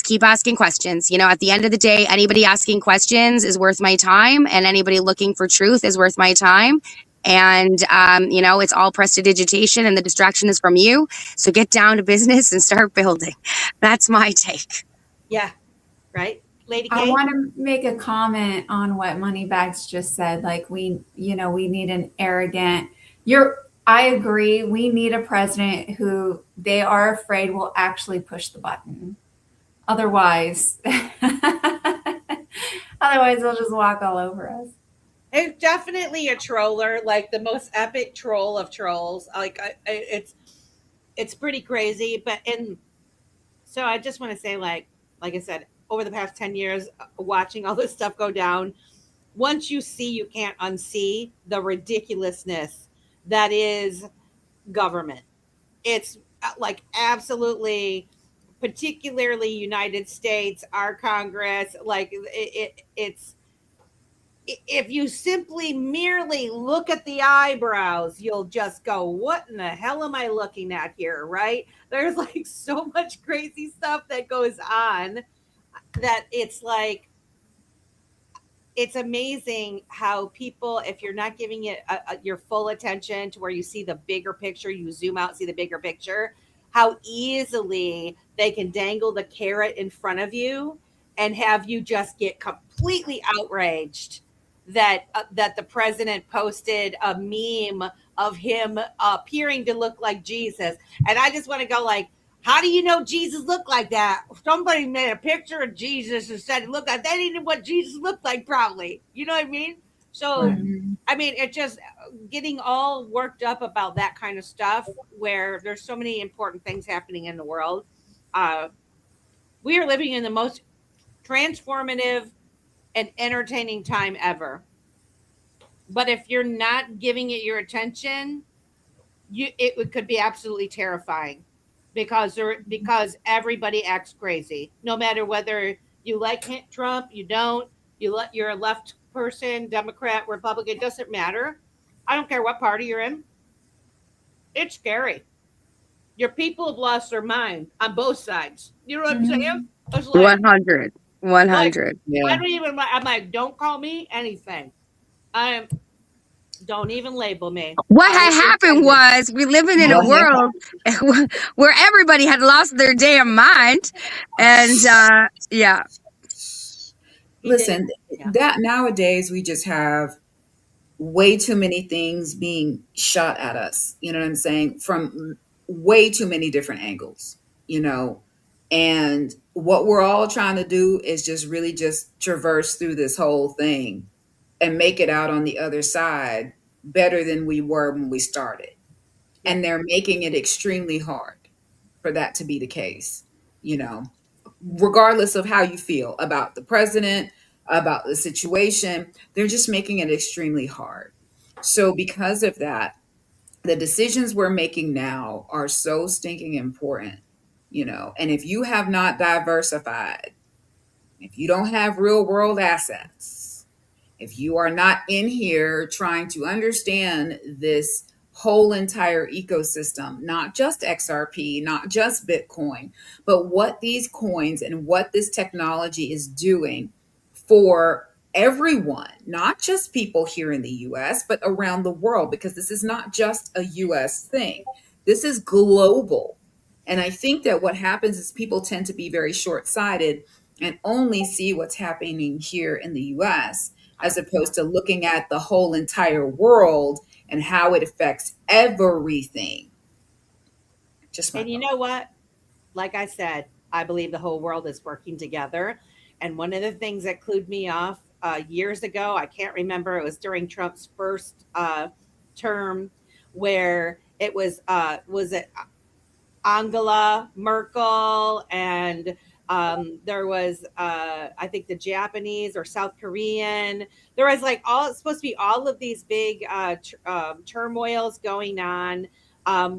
keep asking questions. At the end of the day, anybody asking questions is worth my time, and anybody looking for truth is worth my time. And, it's all prestidigitation and the distraction is from you. So get down to business and start building. That's my take. Yeah. Right. Lady K? I want to make a comment on what Moneybags just said. Like we need an arrogant, I agree. We need a president who they are afraid will actually push the button. Otherwise, they'll just walk all over us. It's definitely a troller, like the most epic troll of trolls. Like it's pretty crazy. So I just want to say, like I said, over the past 10 years, watching all this stuff go down, once you see, you can't unsee the ridiculousness that is government. It's like absolutely, particularly United States, our Congress, like it's, if you simply merely look at the eyebrows, you'll just go, what in the hell am I looking at here? Right? There's like so much crazy stuff that goes on that it's like, it's amazing how people, if you're not giving it your full attention to where you see the bigger picture, you zoom out, see the bigger picture, how easily they can dangle the carrot in front of you and have you just get completely outraged that the president posted a meme of him appearing to look like Jesus. And I just want to go like, how do you know Jesus looked like that? Somebody made a picture of Jesus and said it looked like that. They didn't know what Jesus looked like, probably. You know what I mean? So, I mean, it's just getting all worked up about that kind of stuff where there's so many important things happening in the world. We are living in the most transformative and entertaining time ever. But if you're not giving it your attention, it could be absolutely terrifying. Because everybody acts crazy, no matter whether you like Trump, you don't, you're a left person, Democrat, Republican, it doesn't matter. I don't care what party you're in. It's scary. Your people have lost their mind on both sides. You know what I'm saying? It's like, 100. like, Yeah. I don't even. I'm like, don't call me anything. Don't even label me. What had happened was we're living in a world where everybody had lost their damn mind. And yeah. Listen, that nowadays we just have way too many things being shot at us. You know what I'm saying? From way too many different angles, and what we're all trying to do is just really just traverse through this whole thing and make it out on the other side better than we were when we started. And they're making it extremely hard for that to be the case, regardless of how you feel about the president, about the situation, they're just making it extremely hard. So because of that, the decisions we're making now are so stinking important, and if you have not diversified, if you don't have real world assets, if you are not in here trying to understand this whole entire ecosystem, not just XRP, not just Bitcoin, but what these coins and what this technology is doing for everyone, not just people here in the US, but around the world, because this is not just a US thing. This is global. And I think that what happens is people tend to be very short-sighted and only see what's happening here in the US, as opposed to looking at the whole entire world and how it affects everything. Just And you know what? Like I said, I believe the whole world is working together. And one of the things that clued me off years ago, I can't remember, it was during Trump's first term, where it was it Angela Merkel, and there was I think the Japanese or South Korean. There was like it's supposed to be all of these big turmoils going on,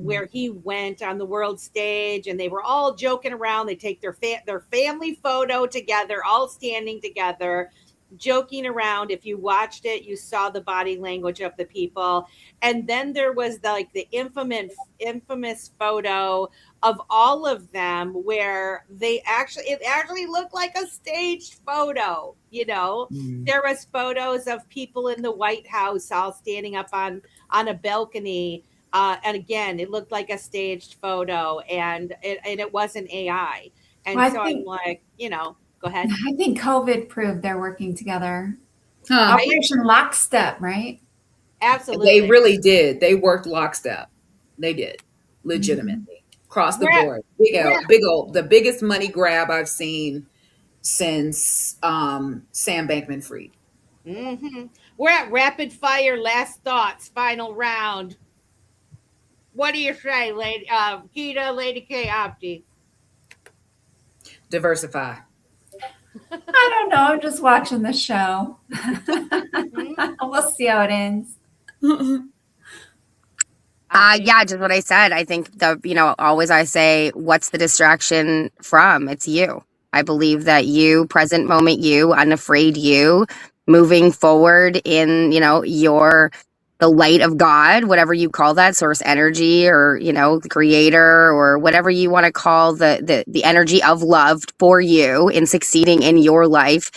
where he went on the world stage, and they were all joking around. They take their family photo together, all standing together, joking around. If you watched it, you saw the body language of the people. And then there was the infamous photo of all of them where it actually looked like a staged photo. There was photos of people in the White House all standing up on a balcony. And again, it looked like a staged photo, and it wasn't AI. And well, I'm like, go ahead. I think COVID proved they're working together. Operation Lockstep, right? Absolutely. They really did. They worked lockstep. They did. Legitimately. Across the board. Big old, the biggest money grab I've seen since Sam Bankman-Fried. Mm-hmm. We're at rapid fire, last thoughts, final round. What do you say, Lady Keita, Lady K, Opti? Diversify. I don't know. I'm just watching the show. We'll see how it ends. Yeah, just what I said. I think always I say, what's the distraction from? It's you. I believe that you, present moment you, unafraid you, moving forward in, the light of God, whatever you call that, source energy, or, the creator, or whatever you want to call the energy of love for you in succeeding in your life,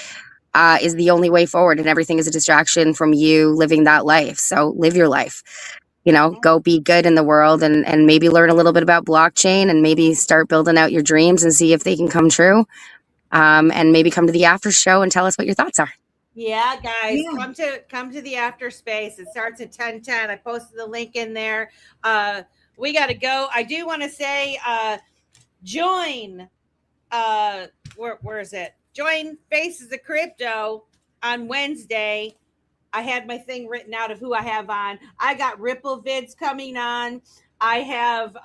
is the only way forward. And everything is a distraction from you living that life. So live your life, go be good in the world, and maybe learn a little bit about blockchain, and maybe start building out your dreams and see if they can come true. And maybe come to the after show and tell us what your thoughts are. Yeah, guys, come to the after space. It starts at 10:10. I posted the link in there. We got to go. I do want to say, join. Where is it? Join Faces of Crypto on Wednesday. I had my thing written out of who I have on. I got Ripple Vids coming on. I have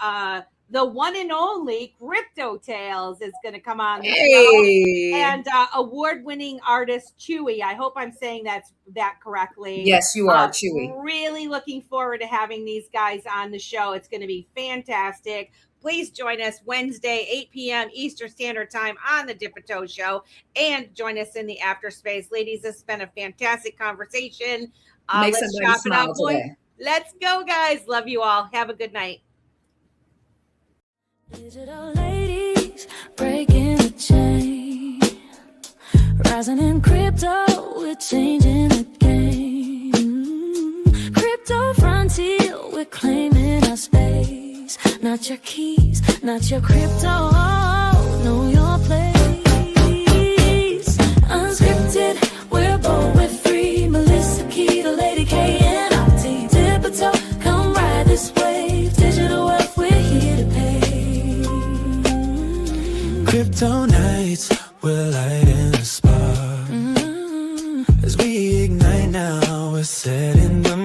the one and only Crypto Tales is going to come on the show. And award-winning artist Chewy. I hope I'm saying that correctly. Yes, you are, Chewy. Really looking forward to having these guys on the show. It's going to be fantastic. Please join us Wednesday, 8 p.m. Eastern Standard Time on the Dipito Show, and join us in the after space. Ladies, this has been a fantastic conversation. Let's chop it up. Let's go, guys. Love you all. Have a good night. Digital ladies breaking the chain, rising in crypto, we're changing the game. Crypto frontier, we're claiming our space. Not your keys, not your crypto, know your place. Unscripted, we're bold, we're free. Melissa, Keita, Lady K, and Opti. Dipito, come ride this wave. Digital wealth, we're here to pay. Crypto nights, we're lighting a spark. As we ignite now, we're setting the